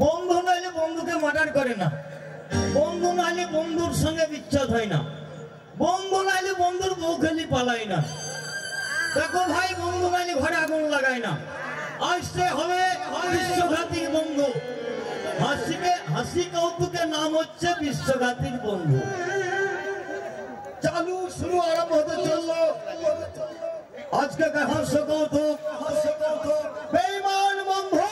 বন্ধু নাইলে বন্ধুকে মার্ডার করে না, বন্ধু নাইলে বন্ধুর সঙ্গে বিচ্ছেদ হয় না, বন্ধু নাইলে বন্ধুর বউ খেলি পালায় না। দেখো ভাই, বন্ধু নাইলে ঘরে আগুন লাগায় না। আসতে হবে বিশ্বঘাতীর বন্ধু। হাসি কৌতুকের নাম হচ্ছে বিশ্বঘাতীর বন্ধু। চালু শুরু আরম্ভ হতে চললো আজকে হাস্য কৌতুক বেঈমান বন্ধু।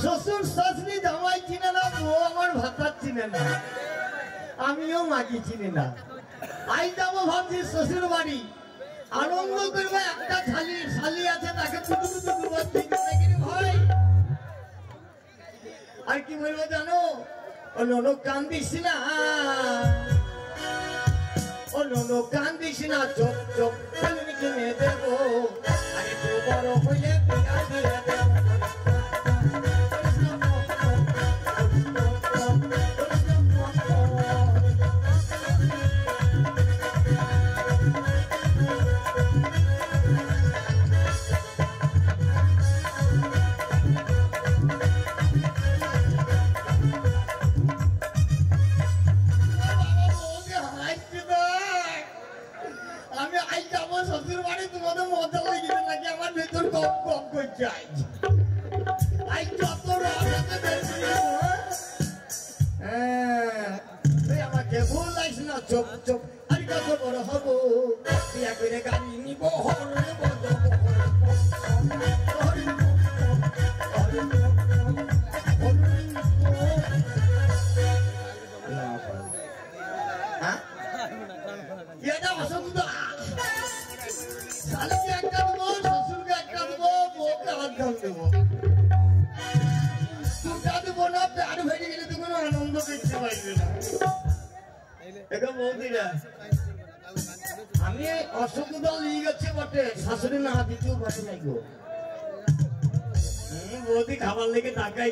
শ্বশুর শাশুড়ি জামাই চিনে না, বউ আমার ভাতার চিনে না, আমিও মাকে চিনি না। আই যাবো ভাবছি শ্বশুর বাড়ি, আনন্দ করবে। একটা শালি আছে, তাকে ভাই আর কি বলবো জানো, ও ননদ কান্দিস না, ও ননদ কান্দিস না, চোখ চোখ কিনে দেবো, আরে তো বড় হইলে বিয়া দিয়ে দেবো। আমাকে ভুল লাগছ না, চোখ চোখ আর কত বড় হবো, বিয়া করে গাড়ি নিব, শ্বশুরকে একটা দেবো, বউকে হাত ঘাম দেবো। আনন্দ করতে পারবে না। আমি অসুবিধা লিয়ে গেছে বটে, শাশুড়ি না দিতেও পারে নাই গো। বৌদি খাবার লেগে টাকাই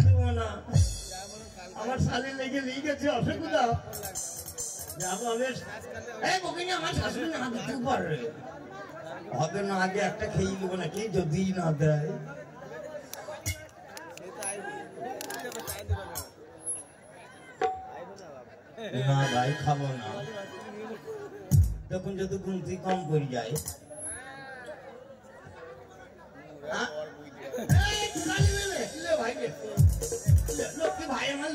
দেবো না, আমার শালির লেগে লিয়ে গেছে অসুবিধা যাবো। আমার শাশুড়ি না দিতেও পারে, হবে না, আগে একটা খেয়ে দেবো নাকি যদি না দেয়। না ভাই খাবো না, তখন যদি গুনতি কম পড়ে যায়। লক্ষ্মী ভাই আমার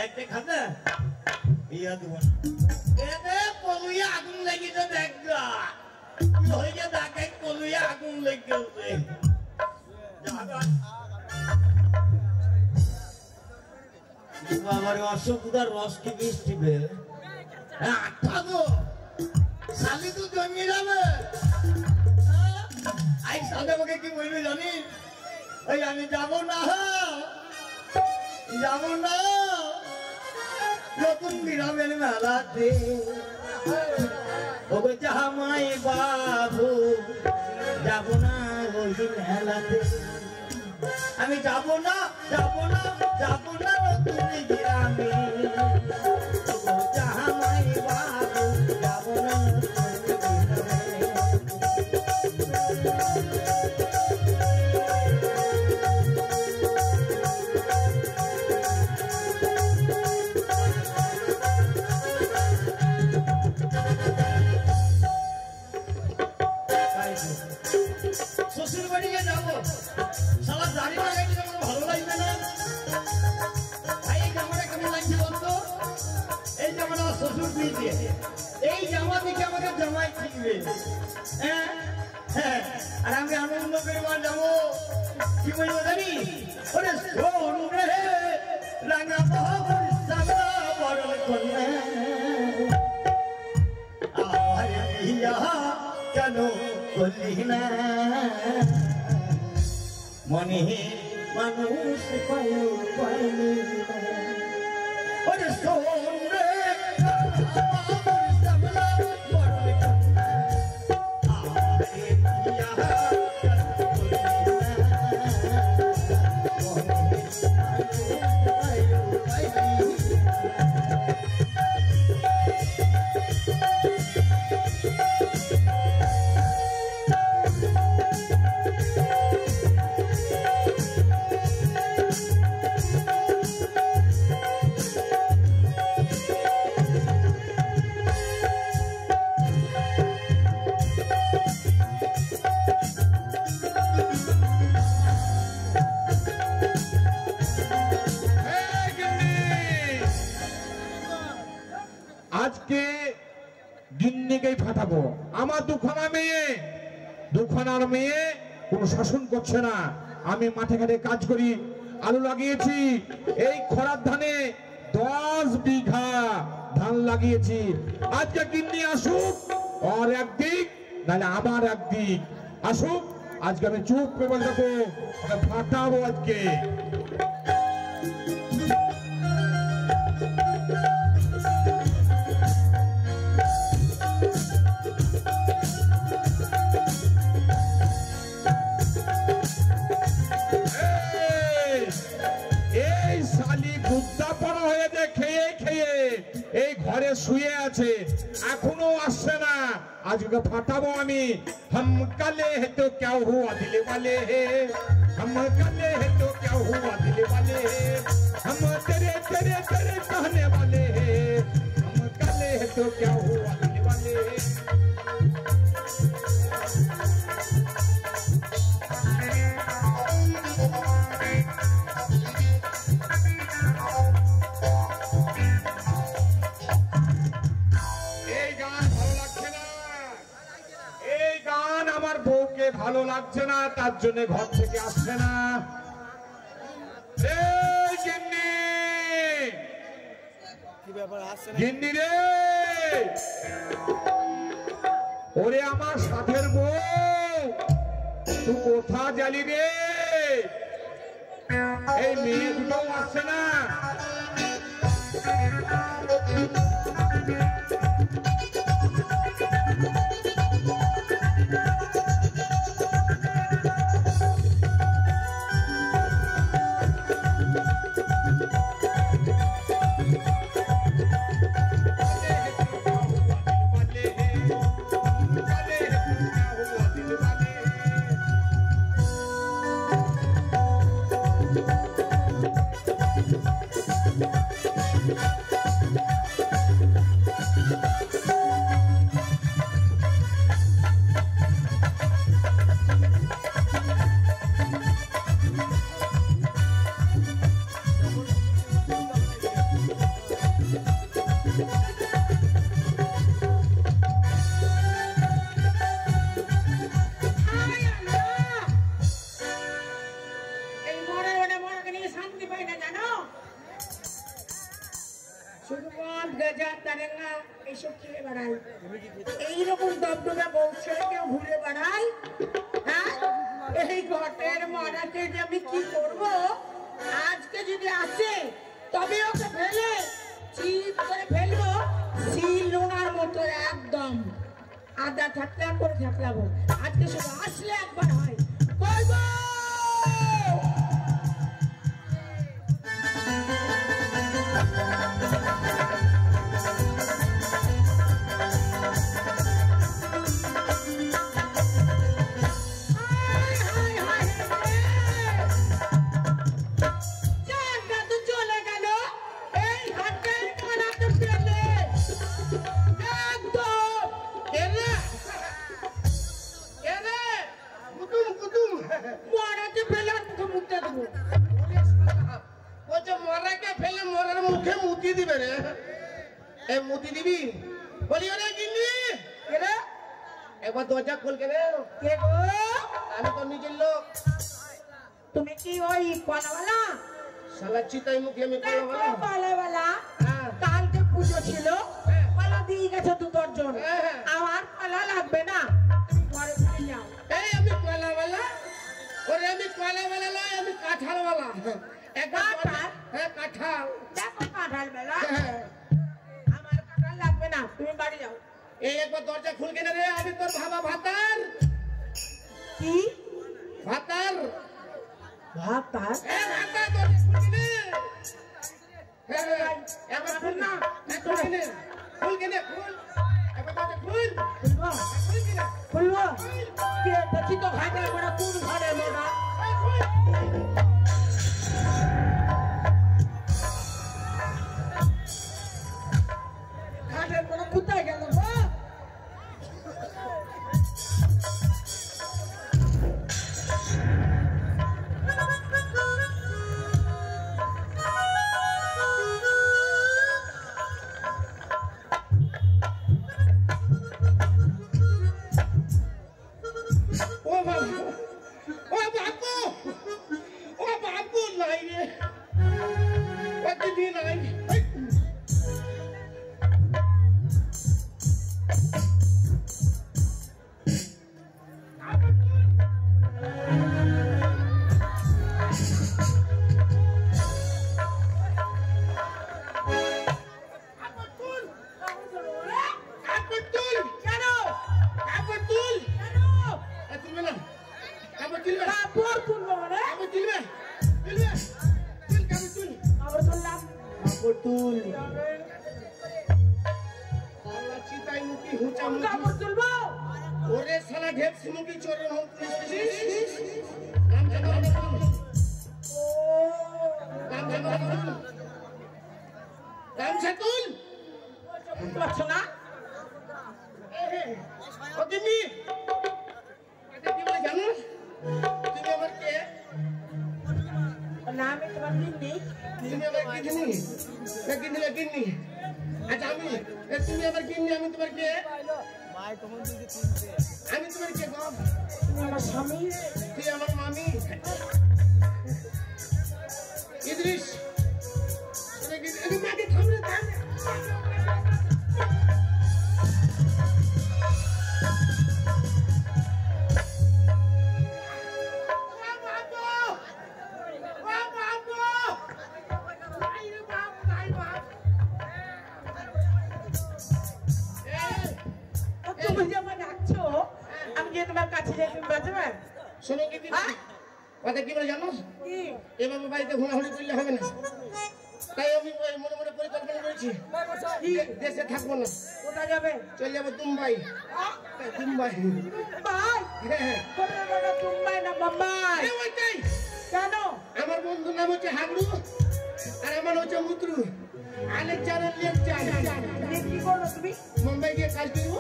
একটা খাবে ইয়া দেবো না, পলুয়া আগুন লেগেছে, দেখা হয়েছে দেখাই পলুয়া আগুন লেগেছে। আমার অসুবিধার রস কি মিষ্টিবে, আটটা তো শালি তো জমিয়ে যাবে। আই সাথে আমাকে কি বলবে জানিস, ওই আমি যাবো না, যাবো না নতুন গ্রামের মেলাতে, ওগো জামাই বাবু যাবো না ওই মেলাতে, আমি যাবো না, যাবো না, যাবো না নতুন গ্রামে, ওগো জামাই বাবু যাবো না। শ্বশুর বাড়িতে যাবো, সারা দাড়ি লাগাইতে আমার ভালো লাগবে না। এই জামাটা কেমন লাগছে বলতো, এই জামাটা শ্বশুর দিয়েছে, এই জামা দেখে আমাকে জামাই শিখবে। হ্যাঁ, আর আমি আনন্দ করে যাবো কি বলবো জানি ওরে শোন রে রাঙা বাবুর সাদা বরণ কন্যা আরে বিয়া কেন করলি না মনে মানুষ পাইনি ওরে শোন রে বাবুর সাদা বরণ কন্যা আরে বিয়া আজকে গিন্নিকেই ফাটাবো। আমার দুখানার মেয়ে কোনো শাসন করছে না। আমি মাঠে ঘাটে কাজ করি, আলু লাগিয়েছি, এই খরার ধানে 10 বিঘা ধান লাগিয়েছি। আজকে গিন্নি আসুক আর একদিক, নাহলে আমার একদিক আসুক। আজকে আমি চুপ করে বলে দেবো, ফাটাবো আজকে। এই ঘরে শুয়ে আছে, এখনো আসছে না। আজকে ফাটাবো আমি। हम काले है तो क्या हुआ दिल वाले है, हम काले है तो क्या हुआ दिल वाले है, हम तेरे तेरे तेरे कहने वाले हैं, हम काले है तो क्या हुआ दिल वाले है। ভালো লাগছে না, তার জন্য ঘর থেকে আসছে না। গিন্নি রে, ওরে আমার সাথের বউ, তুই কোথা জালি রে? এই মেয়ে দুটো আসছে না। এইরকম দবদবে বউ ছেড়ে কেউ ঘুরে বেড়ায়? হ্যাঁ, এই ঘটের মরাকে যে আমি কি করব? আজকে যদি আসে তবে ওকে ফেলে চিপ করে ফেলবো, শিলনোড়ার মতো একদম আদা থাকলা করে থাকলাবো। আজকে শুধু আসলে একবার হয় করবো। কি ওই কলাওয়ালা শালা চিতাই মুখে আমি কলাওয়ালা কলাওয়ালা কালকে পুজো ছিল কলা দিয়ে গেছে 2 দর্জন আমার কলা লাগবে না তুমি ঘরে ফিরে যাও এই আমি কলাওয়ালা ওরে আমি কলাওয়ালা নয় আমি কাঁঠালওয়ালা কাঁঠাল? হ্যাঁ কাঁঠাল দেখো কাঁঠাল বেলা আমার কাঁঠাল লাগবে না তুমি বাড়ি যাও এই একবার দরজা খুল কেনে রে আমি তোর ভাবা ভাতার কি ভাতার ভাতার ভাতার দরজা খুল কেনে একবার খুল না খুল কেনে খুল একবার দরজা খুল খুলবো খুল কেনে খুলবো কে দেখি তো ঘাটের মোড়া কোন ঘরের মোড়া ঘাটের মোড়া কোথায় গেল গো ওরে শালা ঢেপ সিমুকি চোরে হোক গামছা তুল বুঝছো না ও তুমি কি বলে জানো তুমি আমার কে না আমি তোমার দিদি তুমি আমার কিডনি আচ্ছা আমি তুমি আমার কিডনি আমি তোমার কে আমি তোমার কে গো তুমি আমার স্বামী তুই আমার মামি ইদ্রিস তুমি মাকে থামলে শোনো কি কথা কি বলে জানো এভাবে বাড়িতে ঘোরাঘুরি করলে হবে না তাই আমি মনে মনে পরিকল্পনা করেছি দেশে থাকবো না কোথায় যাবে চলে যাবো মুম্বাই মুম্বাই মুম্বাই না মুম্বাই কেন আমার বন্ধুর নাম হচ্ছে হাগলু আর আমার হচ্ছে মুত্রু কি করবো তুমি মুম্বাই গিয়ে কাজ করবো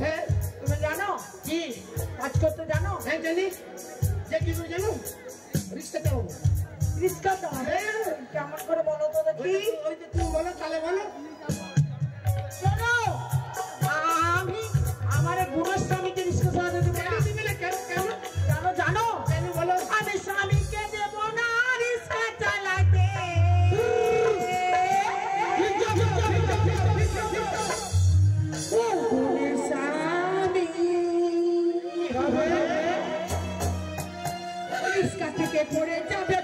হ্যাঁ তুমি জানো কি কাজ করতে জানো হ্যাঁ জানি যে কি করে জানো রিক্সা চালাবো রিক্সা চালাবে কেমন করে বলো তো দেখি ওই যে তুমি বলো তাহলে বলো শোনো আমি আমার বুড়োর স্বামীকে রিক্সা চালাতে দেবো না কেন জানো জানো বলো আমি স্বামীকে দেবো না রিক্সা চালাতে রিক্সা থেকে পড়ে যাবে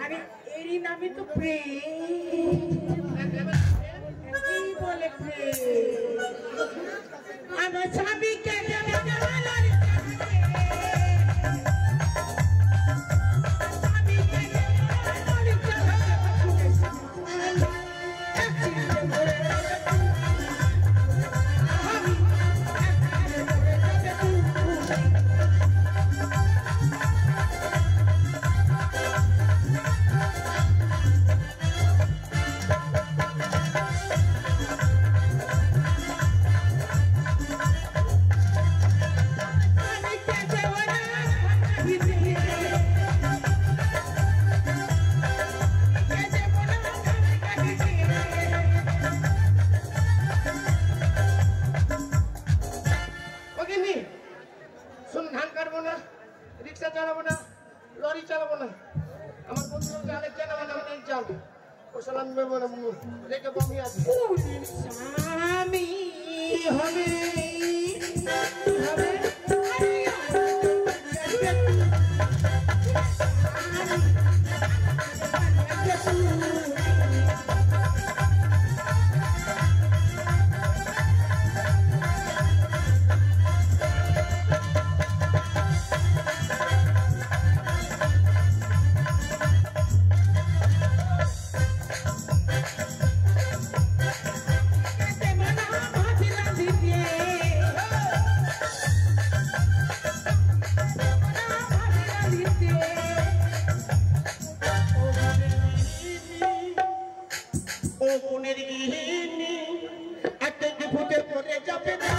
আরে এরই নামই তো প্রেম বলে প্রেম আমার স্বামীকে আমি চালাবো না আমার বন্ধু চালে কেন আমাকে চাল ও সালাম মেরবো না রেখে বমি আছে স্বামী হবে হবে ও কোনের গিহিনী একটা ফুটে পড়ে যাবে না